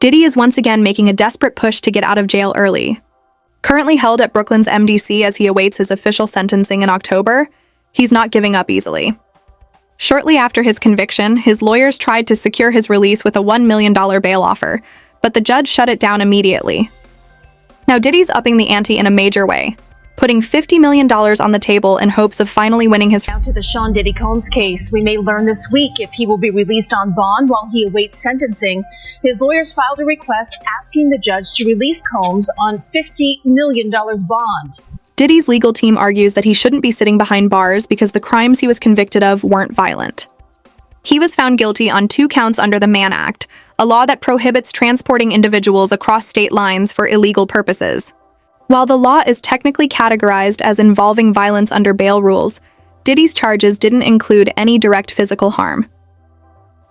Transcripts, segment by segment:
Diddy is once again making a desperate push to get out of jail early. Currently held at Brooklyn's MDC as he awaits his official sentencing in October, he's not giving up easily. Shortly after his conviction, his lawyers tried to secure his release with a $1 million bail offer, but the judge shut it down immediately. Now Diddy's upping the ante in a major way, putting $50 million on the table in hopes of finally winning his... Now to the Sean Diddy Combs case. We may learn this week if he will be released on bond while he awaits sentencing. His lawyers filed a request asking the judge to release Combs on $50 million bond. Diddy's legal team argues that he shouldn't be sitting behind bars because the crimes he was convicted of weren't violent. He was found guilty on 2 counts under the Mann Act, a law that prohibits transporting individuals across state lines for illegal purposes. While the law is technically categorized as involving violence under bail rules, Diddy's charges didn't include any direct physical harm.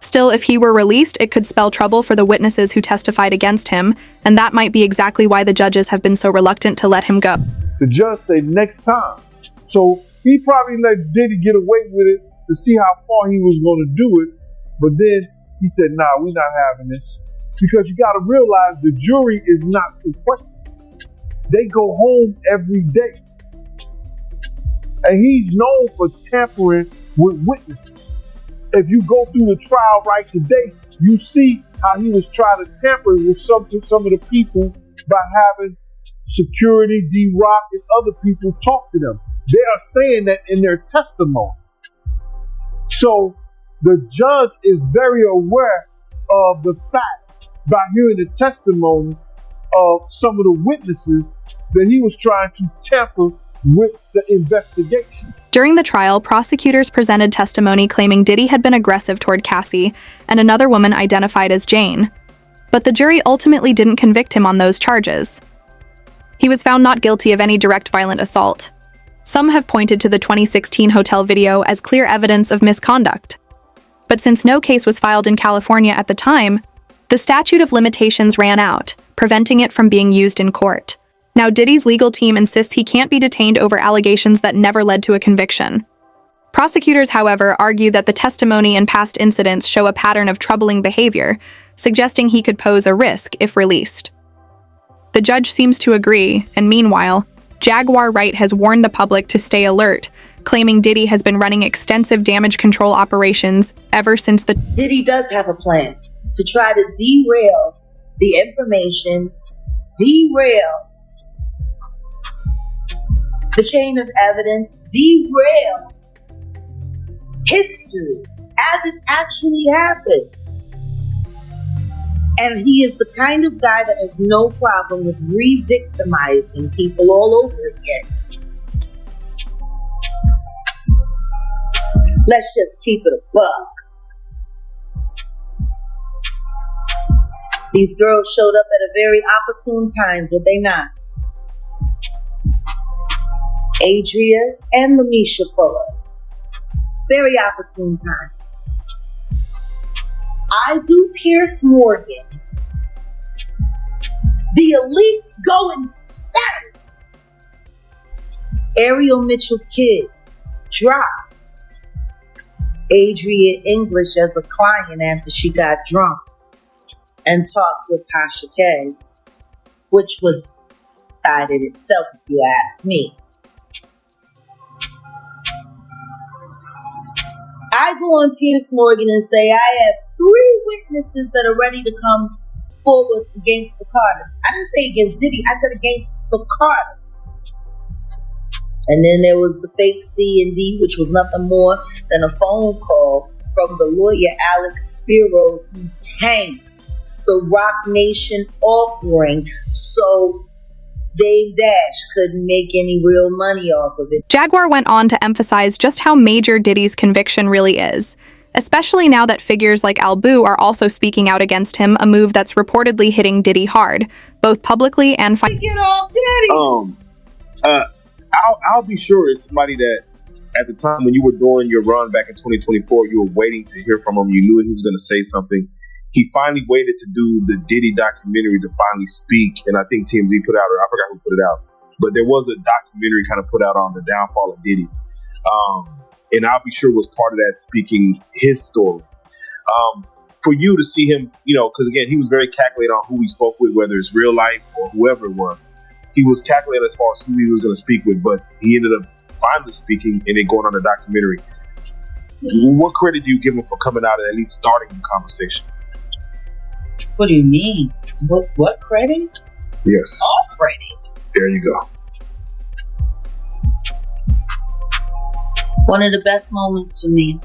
Still, if he were released, it could spell trouble for the witnesses who testified against him, and that might be exactly why the judges have been so reluctant to let him go. The judge said next time. So he probably let Diddy get away with it to see how far he was going to do it, but then he said, nah, we're not having this. Because you got to realize the jury is not sequestered. They go home every day. And he's known for tampering with witnesses. If you go through the trial right today, you see how he was trying to tamper with some of the people by having security, D-Rock, and other people talk to them. They are saying that in their testimony. So the judge is very aware of the fact by hearing the testimony of some of the witnesses that he was trying to tamper with the investigation. During the trial, prosecutors presented testimony claiming Diddy had been aggressive toward Cassie and another woman identified as Jane. But the jury ultimately didn't convict him on those charges. He was found not guilty of any direct violent assault. Some have pointed to the 2016 hotel video as clear evidence of misconduct. But since no case was filed in California at the time, the statute of limitations ran out, preventing it from being used in court. Now Diddy's legal team insists he can't be detained over allegations that never led to a conviction. Prosecutors, however, argue that the testimony and past incidents show a pattern of troubling behavior, suggesting he could pose a risk if released. The judge seems to agree, and meanwhile, Jaguar Wright has warned the public to stay alert, claiming Diddy has been running extensive damage control operations ever since the... Diddy does have a plan to try to derail the information, derail the chain of evidence, derail history as it actually happened. And he is the kind of guy that has no problem with re-victimizing people all over again. Let's just keep it a buck. These girls showed up at a very opportune time, did they not? Adria and Lamisha Fuller. Very opportune time. I do Pierce Morgan. The elites go insane. Ariel Mitchell Kidd drops Adria English as a client after she got drunk and talked with Tasha K, which was bad in itself, if you ask me. I go on Pierce Morgan and say I have 3 witnesses that are ready to come forward against the Carters. I didn't say against Diddy, I said against the Carters. And then there was the fake C&D, which was nothing more than a phone call from the lawyer Alex Spiro, who tanked the Rock Nation offering so Dave Dash couldn't make any real money off of it. Jaguar went on to emphasize just how major Diddy's conviction really is, especially now that figures like Al Boo are also speaking out against him, a move that's reportedly hitting Diddy hard, both publicly and Get off Diddy! I'll be sure is somebody that at the time when you were doing your run back in 2024, you were waiting to hear from him. You knew he was going to say something. He finally waited to do the Diddy documentary to finally speak, and I think TMZ put out, or I forgot who put it out, but there was a documentary kind of put out on the downfall of Diddy. And I'll be sure was part of that, speaking his story. for you to see him, because again, he was very calculated on who he spoke with, whether it's real life or whoever it was. He was calculated as far as who he was going to speak with, but he ended up finally speaking and then going on the documentary. What credit do you give him for coming out and at least starting the conversation? What do you mean? What credit? Yes. All credit. There you go. One of the best moments for me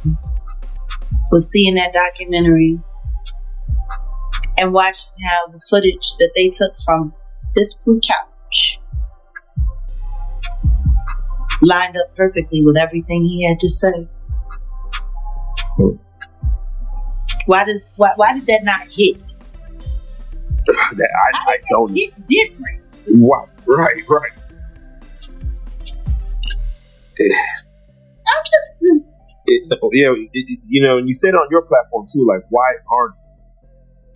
was seeing that documentary and watching how the footage that they took from this blue couch lined up perfectly with everything he had to say. Why did that not hit? I don't. Hit different. Wow. Right. I'm just. And you said on your platform too, like, why aren't,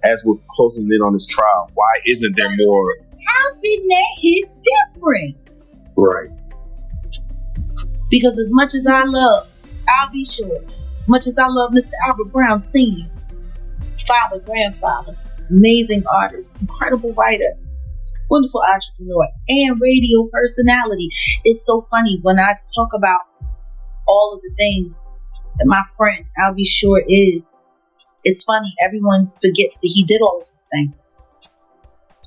as we're closing in on this trial, why isn't there more? How did that hit different? Right. Because as much as I love, I'll be sure, as much as I love Mr. Albert Brown Sr., father, grandfather, amazing artist, incredible writer, wonderful entrepreneur, and radio personality. It's so funny when I talk about all of the things that my friend Albie Shore is. It's funny, everyone forgets that he did all of these things.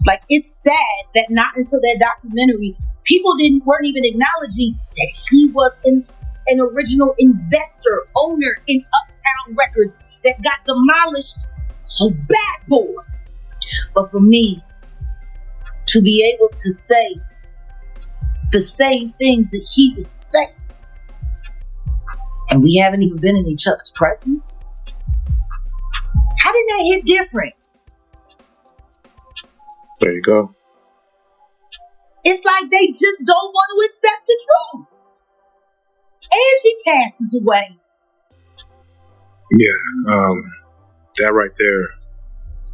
Like, it's sad that not until that documentary, people weren't even acknowledging that he was an original investor, owner in Uptown Records that got demolished so bad for him. But for me, to be able to say the same things that he was saying, and we haven't even been in each other's presence, how did that hit different? There you go. It's like they just don't want to accept the truth. And she passes away. Yeah, that right there.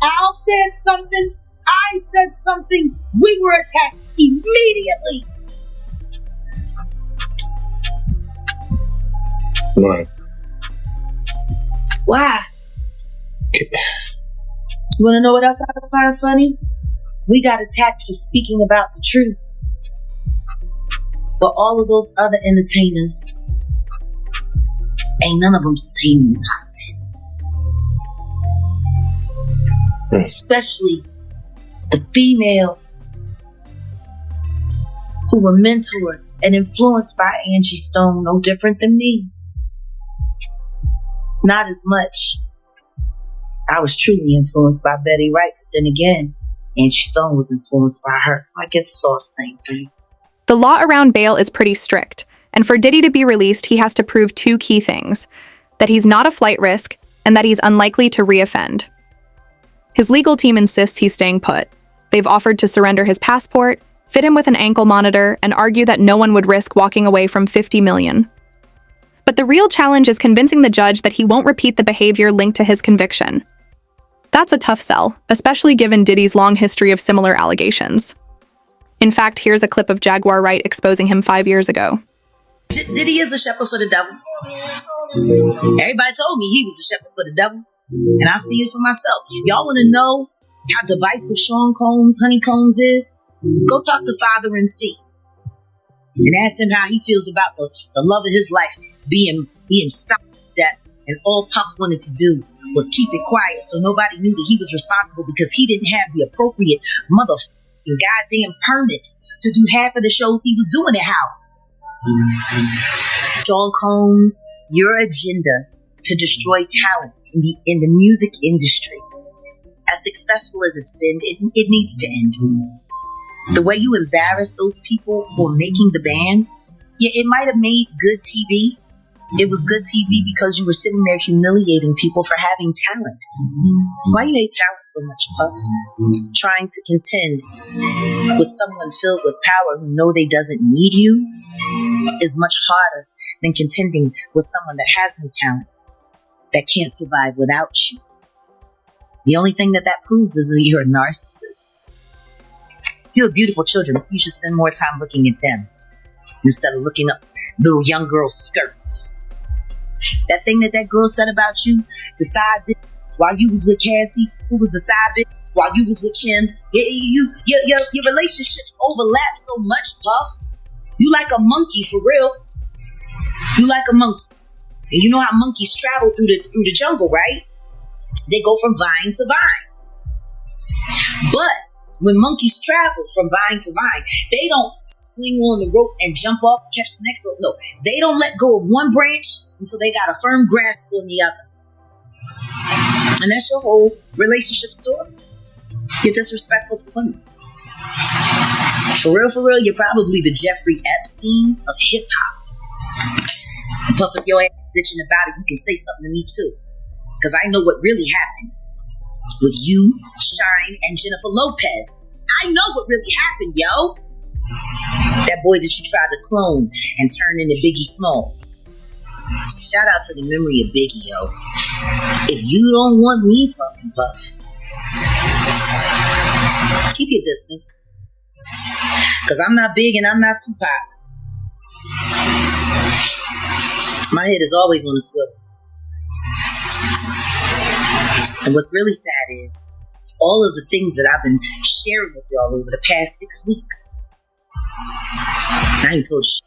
Al said something. I said something. We were attacked immediately. Right. Why? You want to know what else I find funny? We got attacked for speaking about the truth. But all of those other entertainers, ain't none of them saying nothing. Especially the females who were mentored and influenced by Angie Stone, no different than me. Not as much. I was truly influenced by Betty Wright, but then again, Angie Stone was influenced by her, so I guess it's all the same thing. The law around bail is pretty strict, and for Diddy to be released, he has to prove two key things: that he's not a flight risk, and that he's unlikely to reoffend. His legal team insists he's staying put. They've offered to surrender his passport, fit him with an ankle monitor, and argue that no one would risk walking away from $50 million. But the real challenge is convincing the judge that he won't repeat the behavior linked to his conviction. That's a tough sell, especially given Diddy's long history of similar allegations. In fact, here's a clip of Jaguar Wright exposing him 5 years ago. Diddy is a shepherd for the devil. Everybody told me he was a shepherd for the devil, and I see it for myself. Y'all want to know how divisive Sean Combs, Honey Combs is? Go talk to Father MC and ask him how he feels about the love of his life being stopped to death, and all Puff wanted to do was keep it quiet so nobody knew that he was responsible because he didn't have the appropriate motherfucking goddamn permits to do half of the shows he was doing at Howard. Sean Combs, your agenda to destroy talent in the music industry, as successful as it's been, it needs to end. The way you embarrass those people who are making the band, yeah, it might have made good TV. It was good TV because you were sitting there humiliating people for having talent. Why you hate talent so much, Puff? Trying to contend with someone filled with power who know they doesn't need you is much harder than contending with someone that has no talent, that can't survive without you. The only thing that proves is that you're a narcissist. If you have beautiful children, you should spend more time looking at them instead of looking up little young girls' skirts. That thing that girl said about you, the side bitch while you was with Cassie, who was the side bitch, while you was with Kim. Your relationships overlap so much, Puff. You like a monkey, for real. You like a monkey. And you know how monkeys travel through the jungle, right? They go from vine to vine. But when monkeys travel from vine to vine, they don't swing on the rope and jump off and catch the next rope. No, they don't let go of one branch until they got a firm grasp on the other. And that's your whole relationship story. You're disrespectful to women. For real, you're probably the Jeffrey Epstein of hip-hop. Puff, if your ass ditching about it, you can say something to me too. Because I know what really happened with you, Shine, and Jennifer Lopez. I know what really happened, yo. That boy that you tried to clone and turn into Biggie Smalls. Shout out to the memory of Biggie, yo. If you don't want me talking, Puff, keep your distance. Because I'm not big and I'm not Tupac. My head is always on a swivel. And what's really sad is all of the things that I've been sharing with y'all over the past 6 weeks. I ain't told you